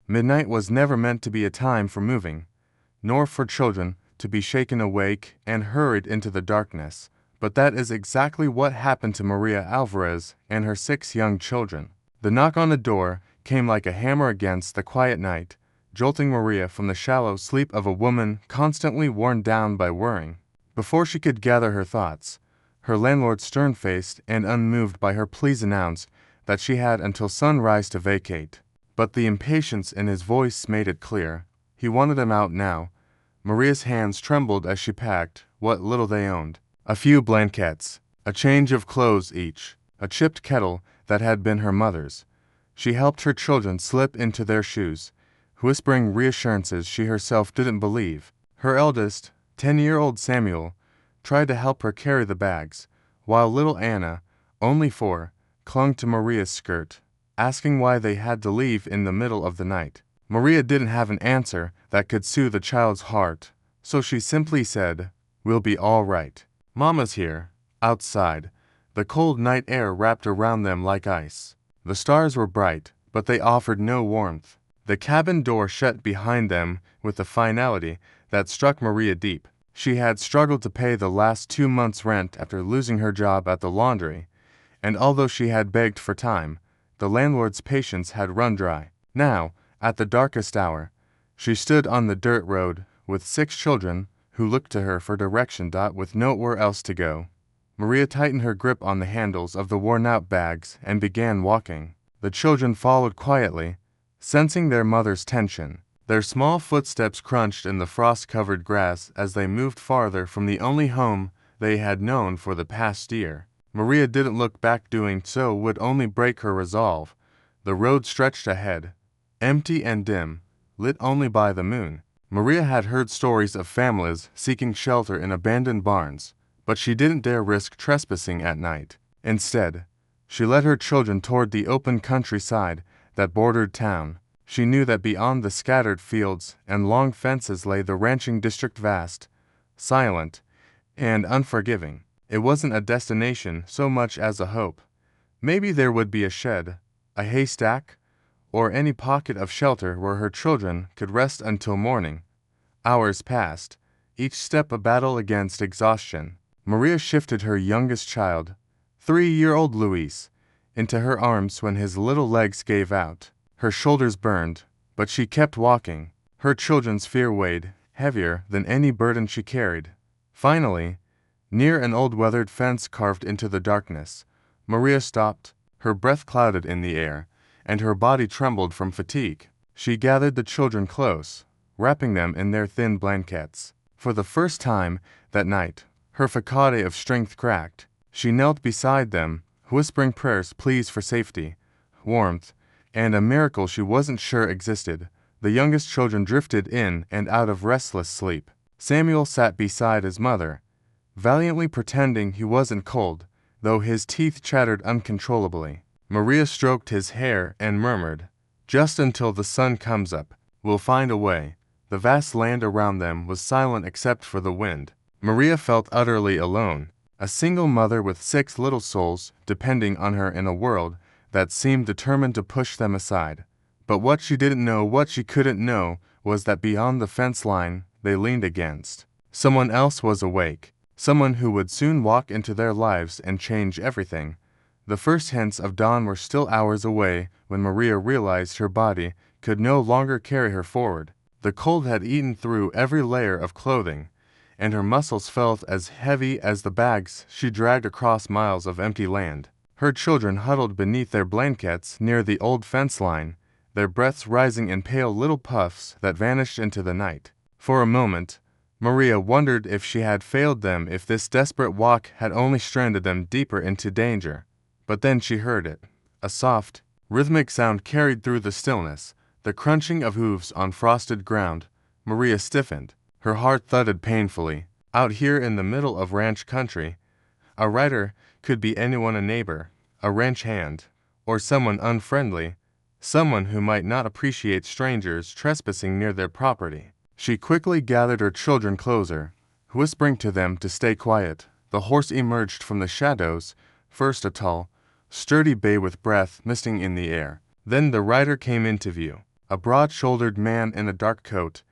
Midnight was never meant to be a time for moving, nor for children to be shaken awake and hurried into the darkness. But that is exactly what happened to Maria Alvarez and her 6 young children. The knock on the door came like a hammer against the quiet night, jolting Maria from the shallow sleep of a woman constantly worn down by worrying. Before she could gather her thoughts, her landlord, stern-faced and unmoved by her pleas, announced that she had until sunrise to vacate. But the impatience in his voice made it clear he wanted them out now. Maria's hands trembled as she packed what little they owned. A few blankets, a change of clothes each, a chipped kettle that had been her mother's. She helped her children slip into their shoes, whispering reassurances she herself didn't believe. Her eldest, 10-year-old Samuel, tried to help her carry the bags, while little Anna, only 4, clung to Maria's skirt, asking why they had to leave in the middle of the night. Maria didn't have an answer that could soothe the child's heart, so she simply said, "We'll be all right. Mama's here." Outside, the cold night air wrapped around them like ice. The stars were bright, but they offered no warmth. The cabin door shut behind them with a finality that struck Maria deep. She had struggled to pay the last 2 months' rent after losing her job at the laundry, and although she had begged for time, the landlord's patience had run dry. Now, at the darkest hour, she stood on the dirt road with 6 children who looked to her for direction. With nowhere else to go, Maria tightened her grip on the handles of the worn-out bags and began walking. The children followed quietly, sensing their mother's tension. Their small footsteps crunched in the frost-covered grass as they moved farther from the only home they had known for the past year. Maria didn't look back. Doing so would only break her resolve. The road stretched ahead, empty and dim, lit only by the moon. Maria had heard stories of families seeking shelter in abandoned barns, but she didn't dare risk trespassing at night. Instead, she led her children toward the open countryside that bordered town. She knew that beyond the scattered fields and long fences lay the ranching district, vast, silent, and unforgiving. It wasn't a destination so much as a hope. Maybe there would be a shed, a haystack, or any pocket of shelter where her children could rest until morning. Hours passed, each step a battle against exhaustion. Maria shifted her youngest child, 3-year-old Luis, into her arms when his little legs gave out. Her shoulders burned, but she kept walking. Her children's fear weighed heavier than any burden she carried. Finally, near an old weathered fence carved into the darkness, Maria stopped, her breath clouded in the air, and her body trembled from fatigue. She gathered the children close, wrapping them in their thin blankets. For the first time that night, her facade of strength cracked. She knelt beside them, whispering prayers, pleas for safety, warmth, and a miracle she wasn't sure existed. The youngest children drifted in and out of restless sleep. Samuel sat beside his mother, valiantly pretending he wasn't cold, though his teeth chattered uncontrollably. Maria stroked his hair and murmured, "Just until the sun comes up, we'll find a way." The vast land around them was silent except for the wind. Maria felt utterly alone, a single mother with 6 little souls depending on her in a world that seemed determined to push them aside. But what she didn't know, what she couldn't know, was that beyond the fence line they leaned against, someone else was awake, someone who would soon walk into their lives and change everything. The first hints of dawn were still hours away when Maria realized her body could no longer carry her forward. The cold had eaten through every layer of clothing, and her muscles felt as heavy as the bags she dragged across miles of empty land. Her children huddled beneath their blankets near the old fence line, their breaths rising in pale little puffs that vanished into the night. For a moment, Maria wondered if she had failed them, if this desperate walk had only stranded them deeper into danger. But then she heard it. A soft, rhythmic sound carried through the stillness, the crunching of hooves on frosted ground. Maria stiffened. Her heart thudded painfully. Out here in the middle of ranch country, a rider could be anyone, a neighbor, a ranch hand, or someone unfriendly, someone who might not appreciate strangers trespassing near their property. She quickly gathered her children closer, whispering to them to stay quiet. The horse emerged from the shadows, first a tall, sturdy bay with breath misting in the air. Then the rider came into view. A broad-shouldered man in a dark coat,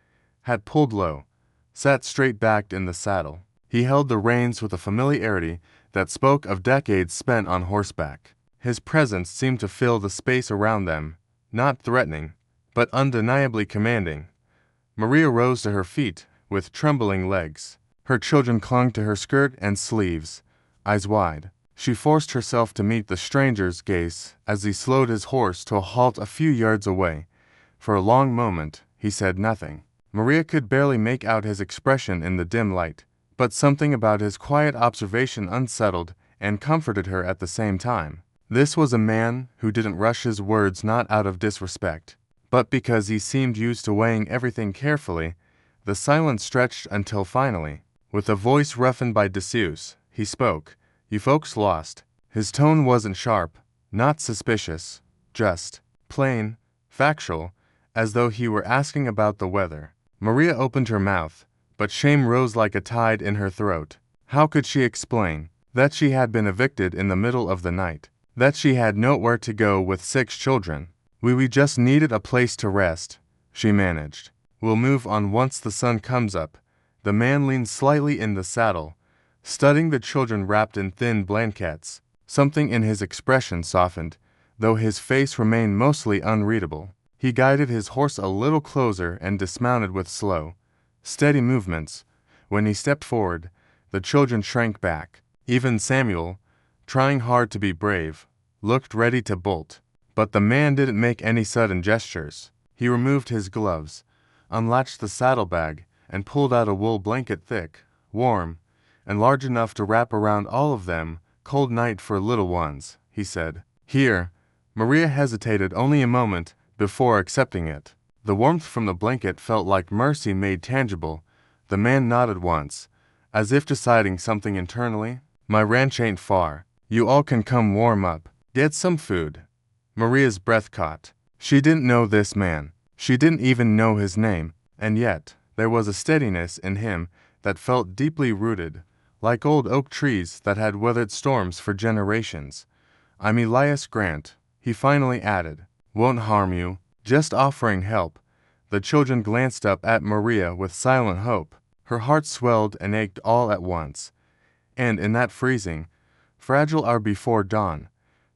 hat pulled low, sat straight-backed in the saddle. He held the reins with a familiarity that spoke of decades spent on horseback. His presence seemed to fill the space around them, not threatening, but undeniably commanding. Maria rose to her feet with trembling legs. Her children clung to her skirt and sleeves, eyes wide. She forced herself to meet the stranger's gaze as he slowed his horse to a halt a few yards away. For a long moment, he said nothing. Maria could barely make out his expression in the dim light, but something about his quiet observation unsettled and comforted her at the same time. This was a man who didn't rush his words not out of disrespect, but because he seemed used to weighing everything carefully. The silence stretched until finally, with a voice roughened by disuse, he spoke. "You folks lost." His tone wasn't sharp, not suspicious, just plain, factual, as though he were asking about the weather. Maria opened her mouth, but shame rose like a tide in her throat. How could she explain that she had been evicted in the middle of the night, that she had nowhere to go with 6 children? We just needed a place to rest," she managed. "We'll move on once the sun comes up." The man leaned slightly in the saddle, studying the children wrapped in thin blankets. Something in his expression softened, though his face remained mostly unreadable. He guided his horse a little closer and dismounted with slow, steady movements. When he stepped forward, the children shrank back. Even Samuel, trying hard to be brave, looked ready to bolt. But the man didn't make any sudden gestures. He removed his gloves, unlatched the saddlebag, and pulled out a wool blanket thick, warm, and large enough to wrap around all of them. "Cold night for little ones," he said. "Here." Maria hesitated only a moment before accepting it. The warmth from the blanket felt like mercy made tangible. The man nodded once, as if deciding something internally. "My ranch ain't far. You all can come warm up. Get some food." Maria's breath caught. She didn't know this man. She didn't even know his name, and yet there was a steadiness in him that felt deeply rooted, like old oak trees that had weathered storms for generations. "I'm Elias Grant," he finally added. "Won't harm you, just offering help." The children glanced up at Maria with silent hope. Her heart swelled and ached all at once. And in that freezing, fragile hour before dawn,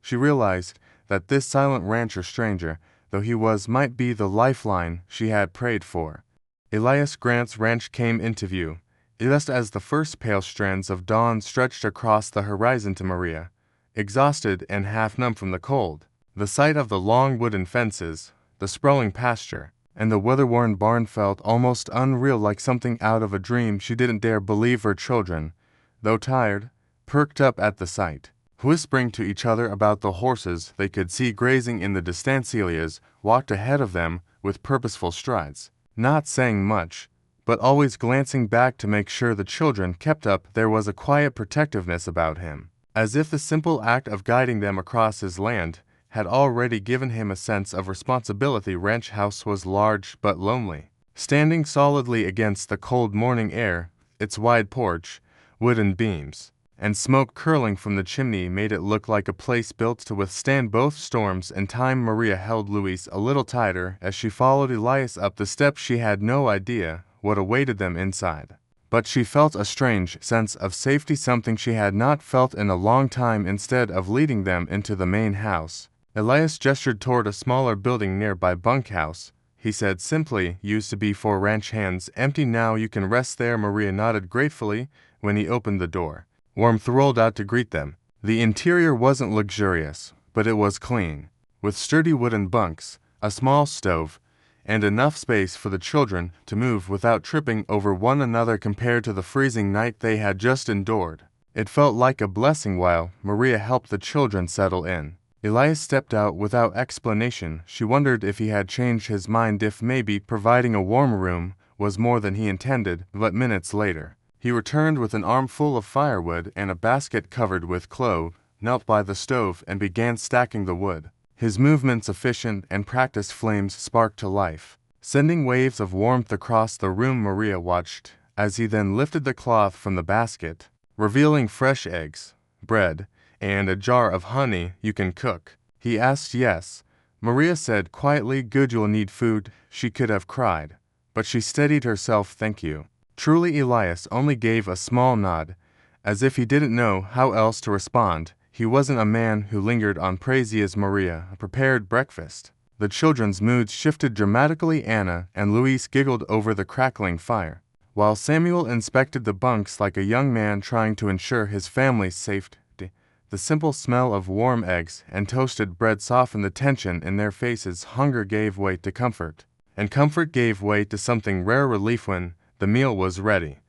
she realized that this silent rancher stranger, though he was, might be the lifeline she had prayed for. Elias Grant's ranch came into view, just as the first pale strands of dawn stretched across the horizon to Maria, exhausted and half-numb from the cold. The sight of the long wooden fences, the sprawling pasture, and the weather-worn barn felt almost unreal, like something out of a dream. She didn't dare believe her children, though tired, perked up at the sight. Whispering to each other about the horses they could see grazing in the distancias, walked ahead of them with purposeful strides, not saying much, but always glancing back to make sure the children kept up. There was a quiet protectiveness about him, as if the simple act of guiding them across his land had already given him a sense of responsibility. Ranch house was large but lonely, standing solidly against the cold morning air. Its wide porch, wooden beams, and smoke curling from the chimney made it look like a place built to withstand both storms and time. Maria held Louise a little tighter as she followed Elias up the steps. She had no idea what awaited them inside, but she felt a strange sense of safety, something she had not felt in a long time. Instead of leading them into the main house, Elias gestured toward a smaller building nearby. "Bunkhouse," he said simply, "used to be for ranch hands. Empty now. You can rest there." Maria nodded gratefully when he opened the door. Warmth rolled out to greet them. The interior wasn't luxurious, but it was clean, with sturdy wooden bunks, a small stove, and enough space for the children to move without tripping over one another. Compared to the freezing night they had just endured, it felt like a blessing. While Maria helped the children settle in, Elias stepped out without explanation. She wondered if he had changed his mind, if maybe providing a warm room was more than he intended. But minutes later, he returned with an armful of firewood and a basket covered with clove, knelt by the stove, and began stacking the wood. His movements, efficient and practiced, flames sparked to life, sending waves of warmth across the room. Maria watched as he then lifted the cloth from the basket, revealing fresh eggs, bread, and a jar of honey. "You can cook?" he asked. "Yes, Maria said quietly, "Good, you'll need food." She could have cried, but she steadied herself. "Thank you." Truly, Elias only gave a small nod, as if he didn't know how else to respond. He wasn't a man who lingered on praise as Maria prepared breakfast. The children's moods shifted dramatically. Anna and Luis giggled over the crackling fire, while Samuel inspected the bunks like a young man trying to ensure his family's safety. The simple smell of warm eggs and toasted bread softened the tension in their faces. Hunger gave way to comfort, and comfort gave way to something rare, relief. When the meal was ready,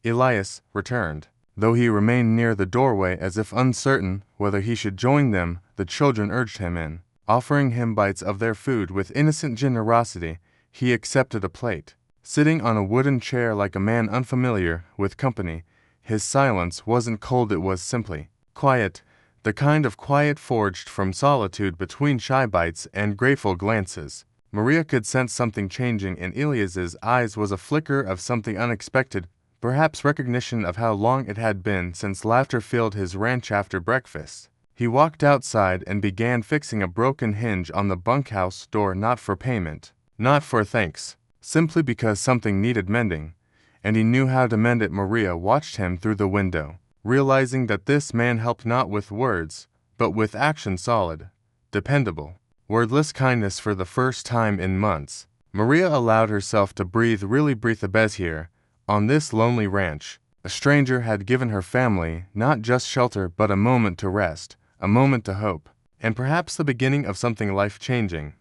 Elias returned. Though he remained near the doorway as if uncertain whether he should join them, the children urged him in. Offering him bites of their food with innocent generosity, he accepted a plate. Sitting on a wooden chair like a man unfamiliar with company, his silence wasn't cold, it was simply quiet, the kind of quiet forged from solitude between shy bites and grateful glances. Maria could sense something changing in Elias's eyes, was a flicker of something unexpected, perhaps recognition of how long it had been since laughter filled his ranch after breakfast. He walked outside and began fixing a broken hinge on the bunkhouse door, not for payment, not for thanks, simply because something needed mending, and he knew how to mend it. Maria watched him through the window, realizing that this man helped not with words, but with action, solid, dependable, wordless kindness. For the first time in months, Maria allowed herself to breathe, really breathe. The best here, on this lonely ranch, a stranger had given her family not just shelter but a moment to rest, a moment to hope, and perhaps the beginning of something life-changing.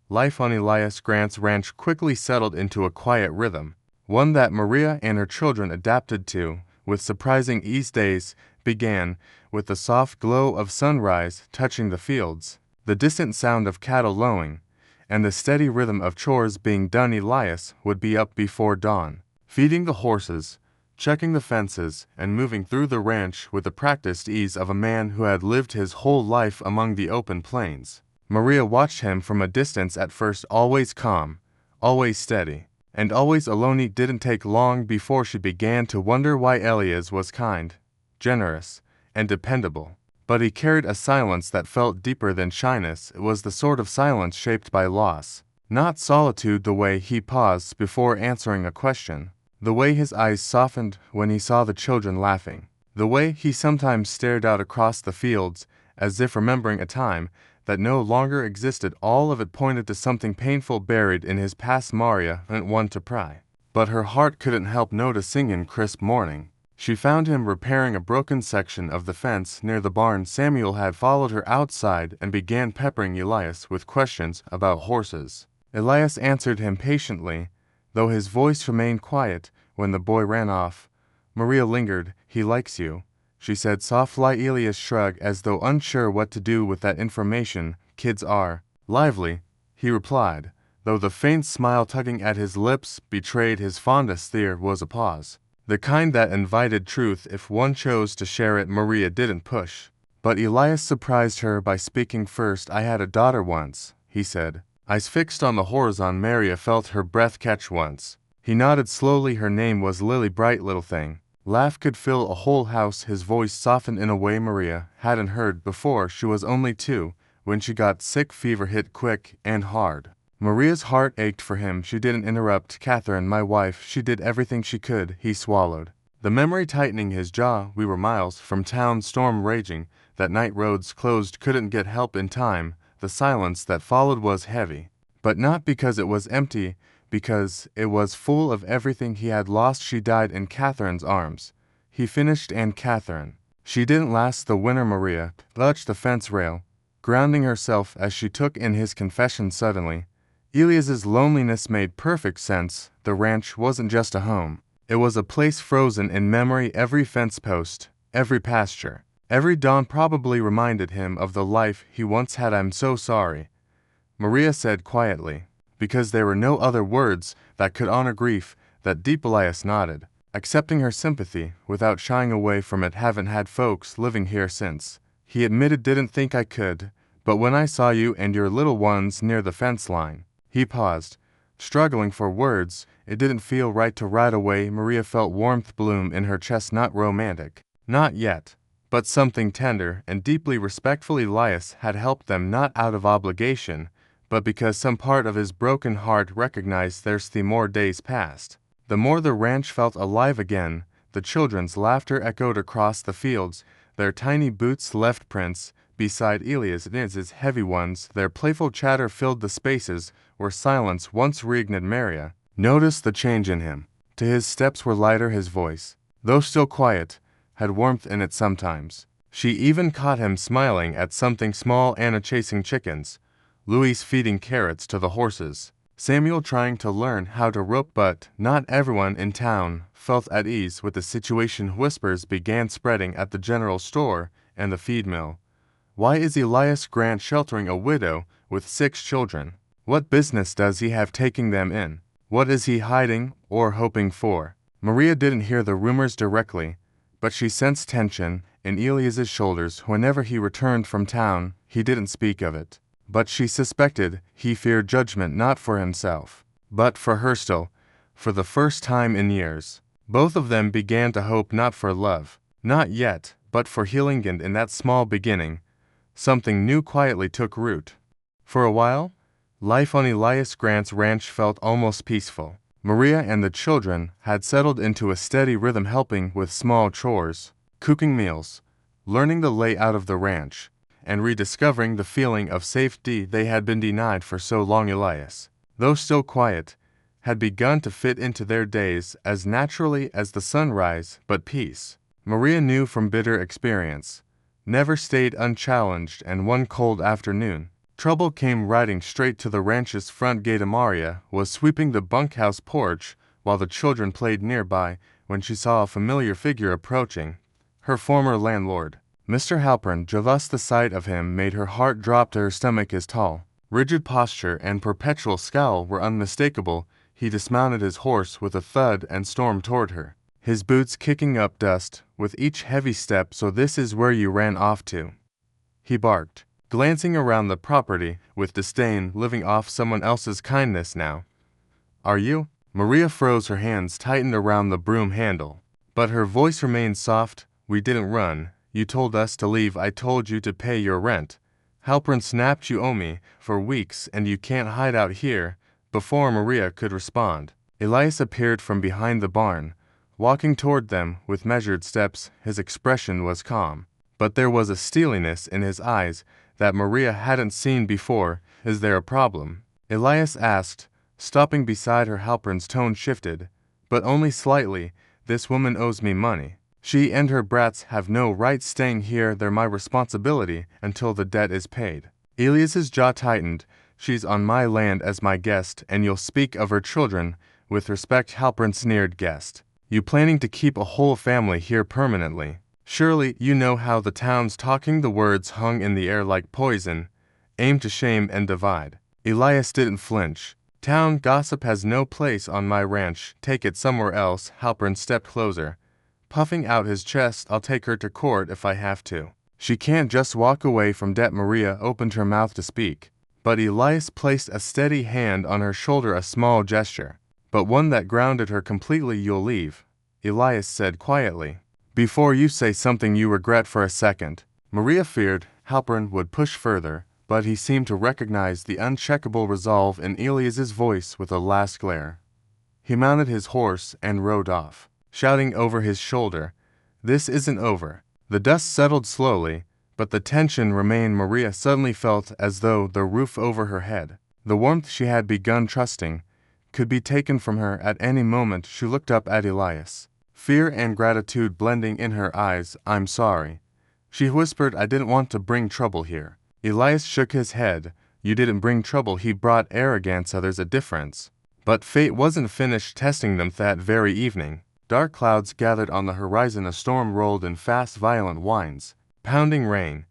Life on Elias Grant's ranch quickly settled into a quiet rhythm, one that Maria and her children adapted to with surprising ease. Days began with the soft glow of sunrise touching the fields, the distant sound of cattle lowing, and the steady rhythm of chores being done. Elias would be up before dawn, feeding the horses, checking the fences, and moving through the ranch with the practiced ease of a man who had lived his whole life among the open plains. Maria watched him from a distance, at first always calm, always steady, and always alone. It didn't take long before she began to wonder why Elias was kind, generous, and dependable. But he carried a silence that felt deeper than shyness. It was the sort of silence shaped by loss, not solitude. The way he paused before answering a question, the way his eyes softened when he saw the children laughing, the way he sometimes stared out across the fields as if remembering a time that no longer existed, all of it pointed to something painful buried in his past. Maria didn't want to pry, but her heart couldn't help noticing. In crisp morning, she found him repairing a broken section of the fence near the barn. Samuel had followed her outside and began peppering Elias with questions about horses. Elias answered him patiently, though his voice remained quiet. When the boy ran off, Maria lingered. "He likes you," she said softly. Elias shrugged as though unsure what to do with that information. "Kids are lively," he replied, though the faint smile tugging at his lips betrayed his fondness. There was a pause, the kind that invited truth if one chose to share it. Maria didn't push, but Elias surprised her by speaking first. "I had a daughter once," he said, eyes fixed on the horizon. Maria felt her breath catch once. He nodded slowly. "Her name was Lily. Bright little thing. Laugh could fill a whole house." His voice softened in a way Maria hadn't heard before. She was only 2 when she got sick. Fever hit quick and hard. Maria's heart ached for him. She didn't interrupt. "Catherine, my wife, she did everything she could." He swallowed, the memory tightening his jaw. "We were miles from town, storm raging. That night roads closed, couldn't get help in time." The silence that followed was heavy, but not because it was empty, because it was full of everything he had lost. "She died in Catherine's arms," he finished. "And Catherine, she didn't last the winter." Maria clutched the fence rail, grounding herself as she took in his confession. Suddenly, Elias's loneliness made perfect sense. The ranch wasn't just a home, it was a place frozen in memory. Every fence post, every pasture, every dawn probably reminded him of the life he once had. "I'm so sorry," Maria said quietly, because there were no other words that could honor grief that deep. Elias nodded, accepting her sympathy without shying away from it. "Haven't had folks living here since," he admitted. "Didn't think I could, but when I saw you and your little ones near the fence line." He paused, struggling for words. It didn't feel right to ride away. Maria felt warmth bloom in her chest. Not romantic, not yet, but something tender and deeply respectful. Elias had helped them not out of obligation, but because some part of his broken heart recognized there's the more days passed. The more the ranch felt alive again, the children's laughter echoed across the fields, their tiny boots left prints beside Elias's heavy ones, their playful chatter filled the spaces where silence once reignited. Maria noticed the change in him. To his steps were lighter, his voice, though still quiet, had warmth in it sometimes. She even caught him smiling at something small, Anna chasing chickens, Louise feeding carrots to the horses, Samuel trying to learn how to rope, but not everyone in town felt at ease with the situation. Whispers began spreading at the general store and the feed mill. Why is Elias Grant sheltering a widow with 6 children? What business does he have taking them in? What is he hiding or hoping for? Maria didn't hear the rumors directly, but she sensed tension in Elias's shoulders whenever he returned from town. He didn't speak of it, but she suspected he feared judgment, not for himself, but for her still, for the first time in years. Both of them began to hope, not for love, not yet, but for healing, and in that small beginning, something new quietly took root. For a while, life on Elias Grant's ranch felt almost peaceful. Maria and the children had settled into a steady rhythm, helping with small chores, cooking meals, learning the layout of the ranch, and rediscovering the feeling of safety they had been denied for so long. Elias, though still quiet, had begun to fit into their days as naturally as the sunrise, but peace, Maria knew from bitter experience, never stayed unchallenged, and one cold afternoon, trouble came riding straight to the ranch's front gate. Maria was sweeping the bunkhouse porch while the children played nearby when she saw a familiar figure approaching, her former landlord. Mr. Halpern. Just the sight of him made her heart drop to her stomach. His tall, rigid posture and perpetual scowl were unmistakable. He dismounted his horse with a thud and stormed toward her, his boots kicking up dust with each heavy step. "So this is where you ran off to?" he barked, glancing around the property with disdain. "Living off someone else's kindness now, are you?" Maria froze, her hands tightened around the broom handle, but her voice remained soft. "We didn't run. You told us to leave. I told you to pay your rent. Halpern snapped. You owe me for weeks, and you can't hide out here." Before Maria could respond, Elias appeared from behind the barn, walking toward them with measured steps. His expression was calm, but there was a steeliness in his eyes that Maria hadn't seen before. "Is there a problem?" Elias asked, stopping beside her. Halpern's tone shifted, but only slightly. "This woman owes me money. She and her brats have no right staying here. They're my responsibility until the debt is paid." Elias's jaw tightened. "She's on my land as my guest, and you'll speak of her children with respect." Halpern sneered. "Guest? You planning to keep a whole family here permanently? Surely you know how the town's talking." The words hung in the air like poison, aimed to shame and divide. Elias didn't flinch. "Town gossip has no place on my ranch. Take it somewhere else." Halpern stepped closer, puffing out his chest. "I'll take her to court if I have to. She can't just walk away from debt." Maria opened her mouth to speak, but Elias placed a steady hand on her shoulder, a small gesture, but one that grounded her completely. "You'll leave," Elias said quietly, "before you say something you regret for a second." Maria feared Halpern would push further, but he seemed to recognize the uncheckable resolve in Elias's voice. With a last glare, he mounted his horse and rode off, shouting over his shoulder, "This isn't over." The dust settled slowly, but the tension remained. Maria suddenly felt as though the roof over her head, the warmth she had begun trusting, could be taken from her at any moment. She looked up at Elias, fear and gratitude blending in her eyes. "I'm sorry," she whispered. "I didn't want to bring trouble here." Elias shook his head. "You didn't bring trouble. He brought arrogance. There's a difference." But fate wasn't finished testing them that very evening. Dark clouds gathered on the horizon. A storm rolled in fast, violent winds, pounding rain,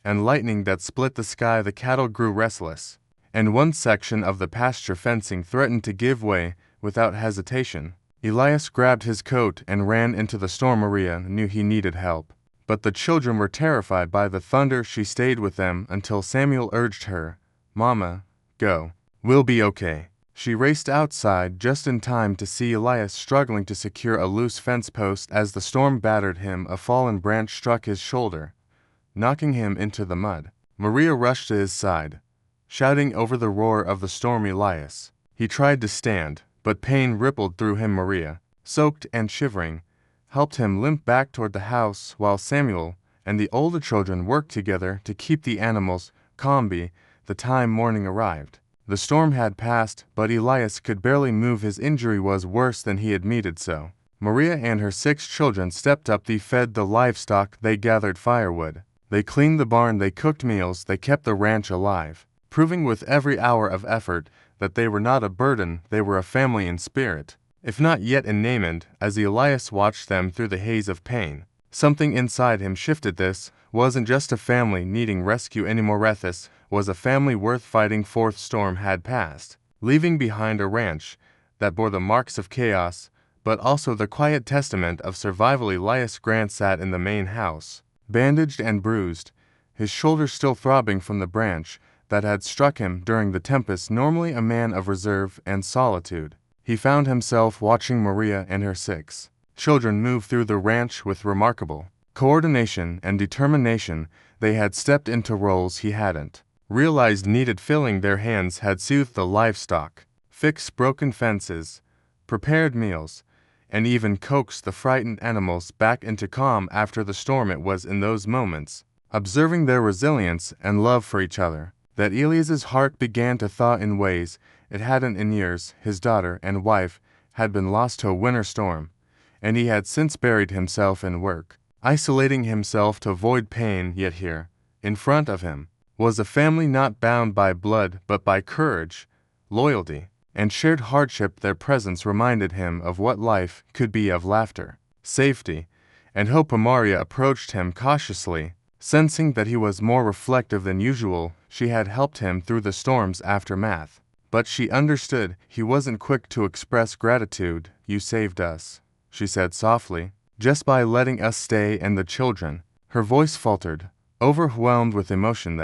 and lightning that split the sky. The cattle grew restless, and one section of the pasture fencing threatened to give way without hesitation. Elias grabbed his coat and ran into the storm. Maria knew he needed help, but the children were terrified by the thunder. She stayed with them until Samuel urged her, "Mama, go. We'll be okay." She raced outside just in time to see Elias struggling to secure a loose fence post. As the storm battered him, a fallen branch struck his shoulder, knocking him into the mud. Maria rushed to his side, shouting over the roar of the storm Elias. He tried to stand, but pain rippled through him. Maria, soaked and shivering, helped him limp back toward the house while Samuel and the older children worked together to keep the animals calm. By the time morning arrived, the storm had passed, but Elias could barely move. His injury was worse than he admitted. So Maria and her 6 children stepped up. They fed the livestock, they gathered firewood, they cleaned the barn, they cooked meals, they kept the ranch alive, proving with every hour of effort that they were not a burden, they were a family in spirit, if not yet in name. As Elias watched them through the haze of pain, something inside him shifted. This wasn't just a family needing rescue anymore. This was a family worth fighting. Fourth storm had passed, leaving behind a ranch that bore the marks of chaos, but also the quiet testament of survival. Elias Grant sat in the main house, bandaged and bruised, his shoulders still throbbing from the branch that had struck him during the tempest. Normally a man of reserve and solitude, he found himself watching Maria and her 6 children move through the ranch with remarkable coordination and determination. They had stepped into roles he hadn't realized needed filling. Their hands had soothed the livestock, fixed broken fences, prepared meals, and even coaxed the frightened animals back into calm after the storm. It was in those moments, observing their resilience and love for each other, that Elias's heart began to thaw in ways it hadn't in years. His daughter and wife had been lost to a winter storm, and he had since buried himself in work, isolating himself to avoid pain. Yet here, in front of him, was a family not bound by blood but by courage, loyalty, and shared hardship. Their presence reminded him of what life could be, of laughter, safety, and hope. Maria approached him cautiously, sensing that he was more reflective than usual. She had helped him through the storm's aftermath, but she understood he wasn't quick to express gratitude. "You saved us," she said softly, "just by letting us stay." And the children, her voice faltered, overwhelmed with emotion.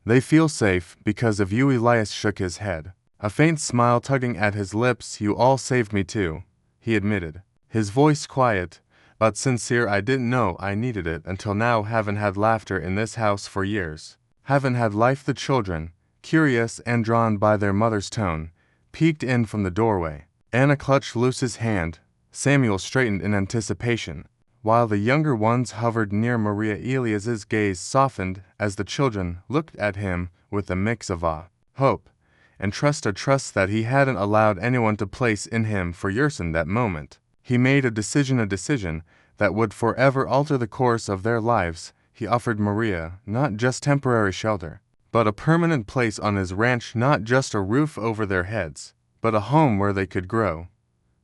They feel safe because of you." Elias shook his head, a faint smile tugging at his lips. "You all saved me too," he admitted, his voice quiet but sincere. "I didn't know I needed it until now. Haven't had laughter in this house for years. Haven't had life." The children, curious and drawn by their mother's tone, peeked in from the doorway. Anna clutched Luce's hand. Samuel straightened in anticipation, while the younger ones hovered near Maria. Elias's gaze softened as the children looked at him with a mix of awe, hope, and trust. A trust that he hadn't allowed anyone to place in him for years. In that moment, he made a decision that would forever alter the course of their lives. He offered Maria not just temporary shelter, but a permanent place on his ranch. Not just a roof over their heads, but a home where they could grow,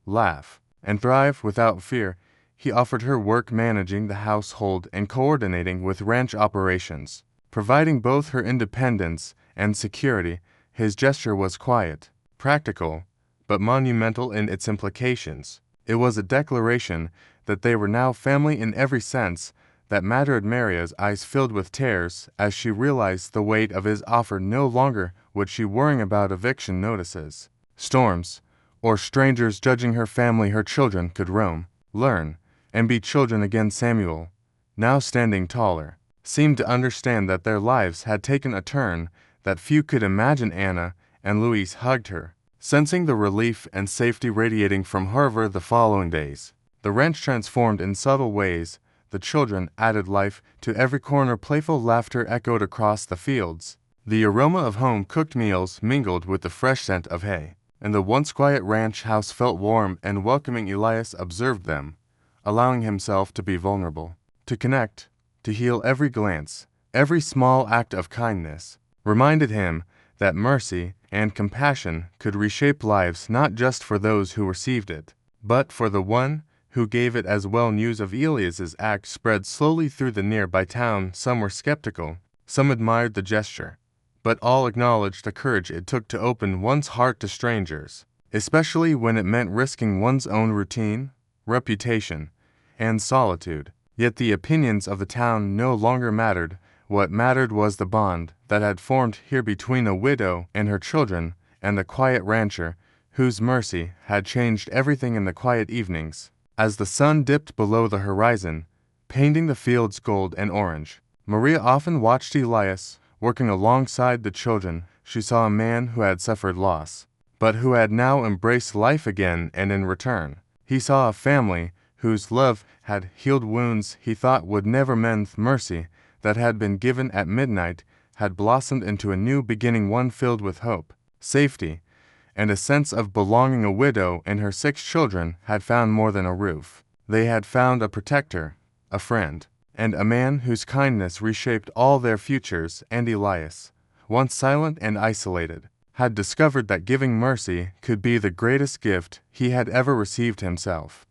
laugh, and thrive without fear. He offered her work, managing the household and coordinating with ranch operations, providing both her independence and security. His gesture was quiet, practical, but monumental in its implications. It was a declaration that they were now family in every sense that mattered. Maria's eyes filled with tears as she realized the weight of his offer. No longer would she worry about eviction notices, storms, or strangers judging her family. Her children could roam, learn, and be children again. Samuel, now standing taller, seemed to understand that their lives had taken a turn that few could imagine. Anna and Louise hugged her, sensing the relief and safety radiating from her. The following days, the ranch transformed in subtle ways. The children added life to every corner. Playful laughter echoed across the fields. The aroma of home-cooked meals mingled with the fresh scent of hay, and the once quiet ranch house felt warm and welcoming. Elias observed them, allowing himself to be vulnerable, to connect, to heal. Every glance, every small act of kindness, reminded him that mercy and compassion could reshape lives, not just for those who received it, but for the one who gave it as well. News of Elias's act spread slowly through the nearby town. Some were skeptical, some admired the gesture, but all acknowledged the courage it took to open one's heart to strangers, especially when it meant risking one's own routine, reputation, and solitude. Yet the opinions of the town no longer mattered. What mattered was the bond that had formed here between a widow and her children and the quiet rancher whose mercy had changed everything. In the quiet evenings, as the sun dipped below the horizon, painting the fields gold and orange, Maria often watched Elias working alongside the children. she saw a man who had suffered loss, but who had now embraced life again, and in return, he saw a family whose love had healed wounds he thought would never mend. Mercy that had been given at midnight had blossomed into a new beginning, one filled with hope, safety, and a sense of belonging. A widow and her 6 children had found more than a roof. They had found a protector, a friend, and a man whose kindness reshaped all their futures. And Elias, once silent and isolated, had discovered that giving mercy could be the greatest gift he had ever received himself.